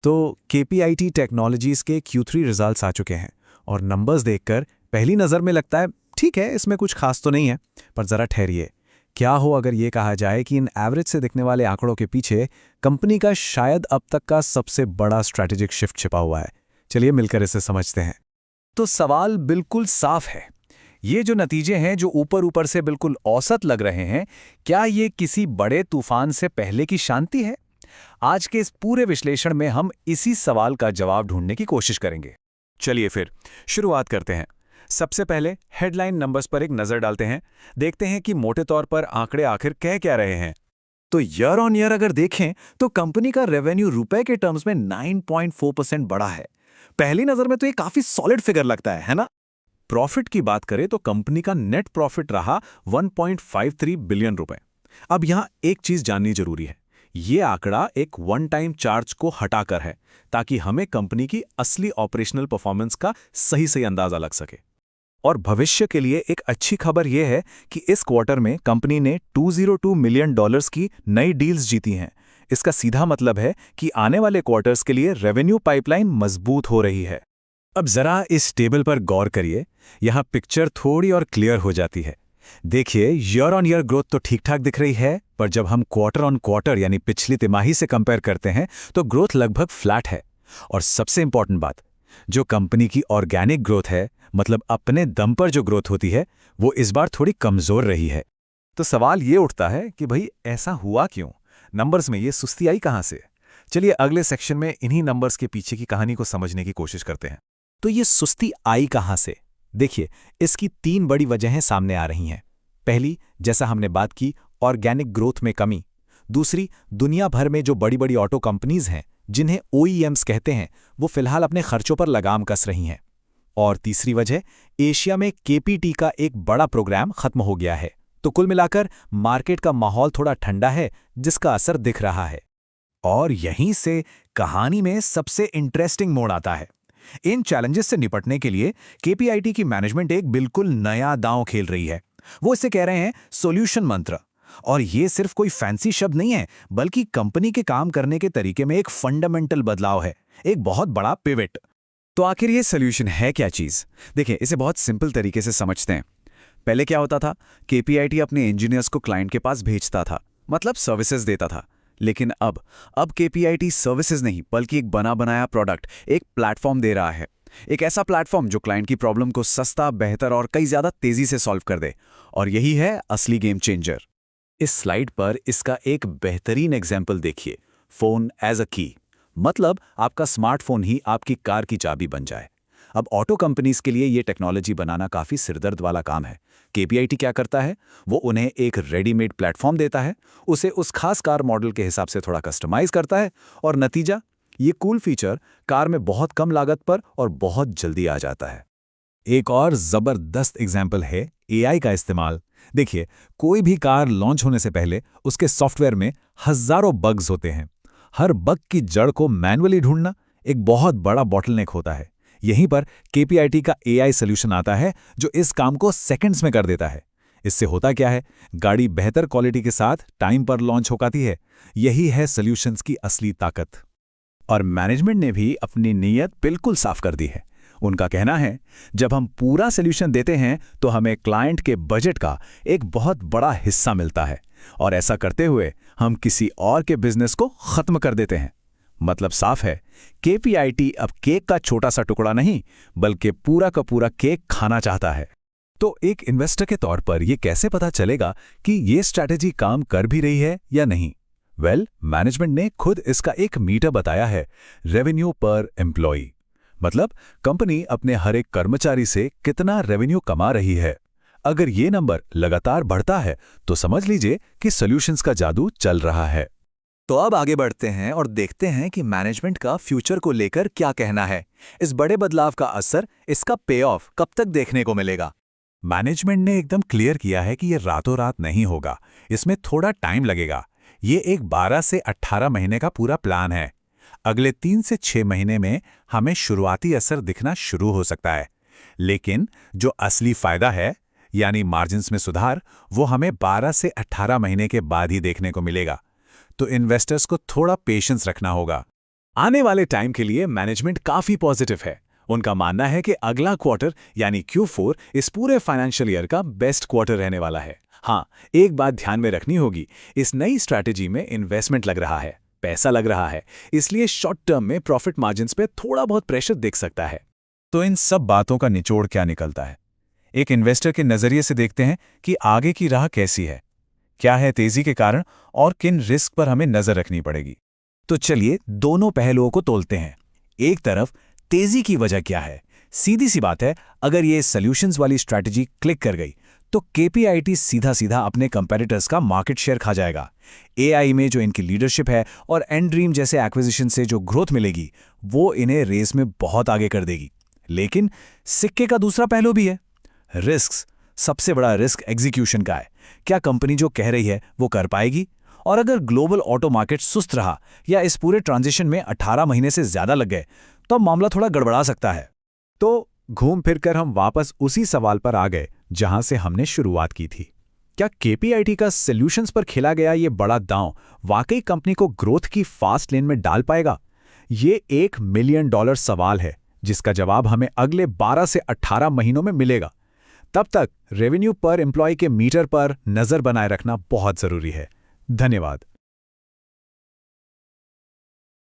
तो KPIT technologies के Q3 results आ चुके हैं और नंबर्स देखकर पहली नज़र में लगता है ठीक है, इसमें कुछ खास तो नहीं है। पर ज़रा ठहरिए, क्या हो अगर ये कहा जाए कि इन एवरेज से दिखने वाले आंकड़ों के पीछे कंपनी का शायद अब तक का सबसे बड़ा स्ट्रैटेजिक शिफ्ट छिपा हुआ है। चलिए मिलकर इसे समझते हैं। तो सवाल बिल्कुल साफ है, ये जो नतीजे हैं जो ऊपर ऊपर से बिल्कुल औसत लग रहे हैं, क्या ये किसी बड़े तूफान से पहले की शांति है? आज के इस पूरे विश्लेषण में हम इसी सवाल का जवाब ढूंढने की कोशिश करेंगे। चलिए फिर शुरुआत करते हैं। सबसे पहले हेडलाइन नंबर्स पर एक नज़र डालते हैं, देखते हैं कि मोटे तौर पर आंकड़े आखिर कह क्या रहे हैं। तो ईयर ऑन ईयर अगर देखें तो कंपनी का रेवेन्यू रुपए के टर्म्स में 9.4% बढ़ा है। पहली नज़र में तो ये काफी सॉलिड फिगर लगता है ना? प्रॉफिट की बात करें तो कंपनी का नेट प्रॉफिट रहा 1.53 बिलियन रुपए। अब यहां एक चीज जाननी जरूरी है, ये आंकड़ा एक वन टाइम चार्ज को हटाकर है, ताकि हमें कंपनी की असली ऑपरेशनल परफॉर्मेंस का सही अंदाजा लग सके। और भविष्य के लिए एक अच्छी खबर यह है कि इस क्वार्टर में कंपनी ने $202 मिलियन की नई डील्स जीती हैं। इसका सीधा मतलब है कि आने वाले क्वार्टर्स के लिए रेवेन्यू पाइपलाइन मजबूत हो रही है। अब जरा इस टेबल पर गौर करिए, यहां पिक्चर थोड़ी और क्लियर हो जाती है। देखिए, ईयर ऑन ईयर ग्रोथ तो ठीक ठाक दिख रही है, पर जब हम क्वार्टर ऑन क्वार्टर यानी पिछली तिमाही से कंपेयर करते हैं तो ग्रोथ लगभग फ्लैट है। और सबसे इंपॉर्टेंट बात, जो कंपनी की ऑर्गेनिक ग्रोथ है, मतलब अपने दम पर जो ग्रोथ होती है, वो इस बार थोड़ी कमजोर रही है। तो सवाल ये उठता है कि भाई ऐसा हुआ क्यों? नंबर्स में ये सुस्ती आई कहां से? चलिए अगले सेक्शन में इन्हीं नंबर्स के पीछे की कहानी को समझने की कोशिश करते हैं। तो ये सुस्ती आई कहां से? देखिए, इसकी 3 बड़ी वजहें सामने आ रही हैं। पहली, जैसा हमने बात की, ऑर्गेनिक ग्रोथ में कमी। दूसरी, दुनिया भर में जो बड़ी बड़ी ऑटो कंपनीज हैं, जिन्हें OEMs कहते हैं, वो फिलहाल अपने खर्चों पर लगाम कस रही हैं। और तीसरी वजह, एशिया में KPT का एक बड़ा प्रोग्राम खत्म हो गया है। तो कुल मिलाकर मार्केट का माहौल थोड़ा ठंडा है, जिसका असर दिख रहा है। और यहीं से कहानी में सबसे इंटरेस्टिंग मोड़ आता है। इन चैलेंजेस से निपटने के लिए KPIT की मैनेजमेंट एक बिल्कुल नया दांव खेल रही है। वो इसे कह रहे हैं सॉल्यूशन मंत्र। और ये सिर्फ कोई फैंसी शब्द नहीं है, बल्कि कंपनी के काम करने के तरीके में एक फंडामेंटल बदलाव है, एक बहुत बड़ा पिवट। तो आखिर ये सॉल्यूशन है क्या चीज? देखिए, इसे बहुत सिंपल तरीके से समझते हैं। पहले क्या होता था, KPIT अपने इंजीनियर्स को क्लाइंट के पास भेजता था, मतलब सर्विसेज देता था। लेकिन अब KPIT सर्विसेज नहीं, बल्कि एक बना बनाया प्रोडक्ट, एक प्लेटफॉर्म दे रहा है। एक ऐसा प्लेटफॉर्म जो क्लाइंट की प्रॉब्लम को सस्ता, बेहतर और कई ज्यादा तेजी से सॉल्व कर दे। और यही है असली गेम चेंजर। इस स्लाइड पर इसका एक बेहतरीन एग्जाम्पल देखिए, फोन एज अ की। मतलब आपका स्मार्टफोन ही आपकी कार की चाबी बन जाए। अब ऑटो कंपनीज के लिए ये टेक्नोलॉजी बनाना काफी सिरदर्द वाला काम है। KPIT क्या करता है, वो उन्हें एक रेडीमेड प्लेटफॉर्म देता है, उसे उस खास कार मॉडल के हिसाब से थोड़ा कस्टमाइज करता है, और नतीजा, ये कूल फीचर कार में बहुत कम लागत पर और बहुत जल्दी आ जाता है। एक और जबरदस्त एग्जाम्पल है AI का इस्तेमाल। देखिए, कोई भी कार लॉन्च होने से पहले उसके सॉफ्टवेयर में हजारों बग्स होते हैं। हर बग की जड़ को मैन्युअली ढूंढना एक बहुत बड़ा बॉटलनेक होता है। यहीं पर KPIT का AI सॉल्यूशन आता है, जो इस काम को सेकंड्स में कर देता है। इससे होता क्या है, गाड़ी बेहतर क्वालिटी के साथ टाइम पर लॉन्च हो पाती है। यही है सॉल्यूशंस की असली ताकत। और मैनेजमेंट ने भी अपनी नीयत बिल्कुल साफ कर दी है। उनका कहना है, जब हम पूरा सॉल्यूशन देते हैं तो हमें क्लाइंट के बजट का एक बहुत बड़ा हिस्सा मिलता है, और ऐसा करते हुए हम किसी और के बिजनेस को खत्म कर देते हैं। मतलब साफ है, KPIT अब केक का छोटा सा टुकड़ा नहीं, बल्कि पूरा का पूरा केक खाना चाहता है। तो एक इन्वेस्टर के तौर पर यह कैसे पता चलेगा कि ये स्ट्रैटेजी काम कर भी रही है या नहीं? मैनेजमेंट ने खुद इसका एक मीटर बताया है, रेवेन्यू पर एम्प्लॉई। मतलब कंपनी अपने हर एक कर्मचारी से कितना रेवेन्यू कमा रही है। अगर ये नंबर लगातार बढ़ता है तो समझ लीजिए कि सॉल्यूशंस का जादू चल रहा है। तो अब आगे बढ़ते हैं और देखते हैं कि मैनेजमेंट का फ्यूचर को लेकर क्या कहना है। इस बड़े बदलाव का असर, इसका पे ऑफ कब तक देखने को मिलेगा? मैनेजमेंट ने एकदम क्लियर किया है कि ये रातों रात नहीं होगा, इसमें थोड़ा टाइम लगेगा। ये एक 12 से 18 महीने का पूरा प्लान है। अगले 3 से 6 महीने में हमें शुरुआती असर दिखना शुरू हो सकता है, लेकिन जो असली फायदा है, यानी मार्जिन्स में सुधार, वो हमें 12 से 18 महीने के बाद ही देखने को मिलेगा। तो इन्वेस्टर्स को थोड़ा पेशेंस रखना होगा। आने वाले टाइम के लिए मैनेजमेंट काफी पॉजिटिव है। उनका मानना है कि अगला क्वार्टर यानी Q4 इस पूरे फाइनेंशियल ईयर का बेस्ट क्वार्टर रहने वाला है। हाँ, एक बात ध्यान में रखनी होगी, इस नई स्ट्रैटेजी में इन्वेस्टमेंट लग रहा है, पैसा लग रहा है, इसलिए शॉर्ट टर्म में प्रॉफिट मार्जिन्स पे थोड़ा बहुत प्रेशर दिख सकता है। तो इन सब बातों का निचोड़ क्या निकलता है? एक इन्वेस्टर के नजरिए से देखते हैं कि आगे की राह कैसी है, क्या है तेजी के कारण और किन रिस्क पर हमें नजर रखनी पड़ेगी। तो चलिए दोनों पहलुओं को तोलते हैं। एक तरफ तेजी की वजह क्या है? सीधी सी बात है, अगर ये सॉल्यूशंस वाली स्ट्रैटेजी क्लिक कर गई तो KPIT सीधा सीधा अपने कंपेटिटर्स का मार्केट शेयर खा जाएगा। AI में जो इनकी लीडरशिप है और एंड्रीम जैसे एक्विजिशन से जो ग्रोथ मिलेगी, वो इन्हें रेस में बहुत आगे कर देगी। लेकिन सिक्के का दूसरा पहलू भी है, रिस्क। सबसे बड़ा रिस्क एग्जीक्यूशन का है। क्या कंपनी जो कह रही है वो कर पाएगी? और अगर ग्लोबल ऑटो मार्केट सुस्त रहा या इस पूरे ट्रांजिशन में 18 महीने से ज्यादा लग गए तो मामला थोड़ा गड़बड़ा सकता है। तो घूम फिरकर हम वापस उसी सवाल पर आ गए जहां से हमने शुरुआत की थी। क्या KPIT का सॉल्यूशंस पर खेला गया ये बड़ा दांव वाकई कंपनी को ग्रोथ की फास्ट लेन में डाल पाएगा? ये $1 मिलियन सवाल है जिसका जवाब हमें अगले 12 से 18 महीनों में मिलेगा। तब तक रेवेन्यू पर एम्प्लॉय के मीटर पर नजर बनाए रखना बहुत जरूरी है। धन्यवाद।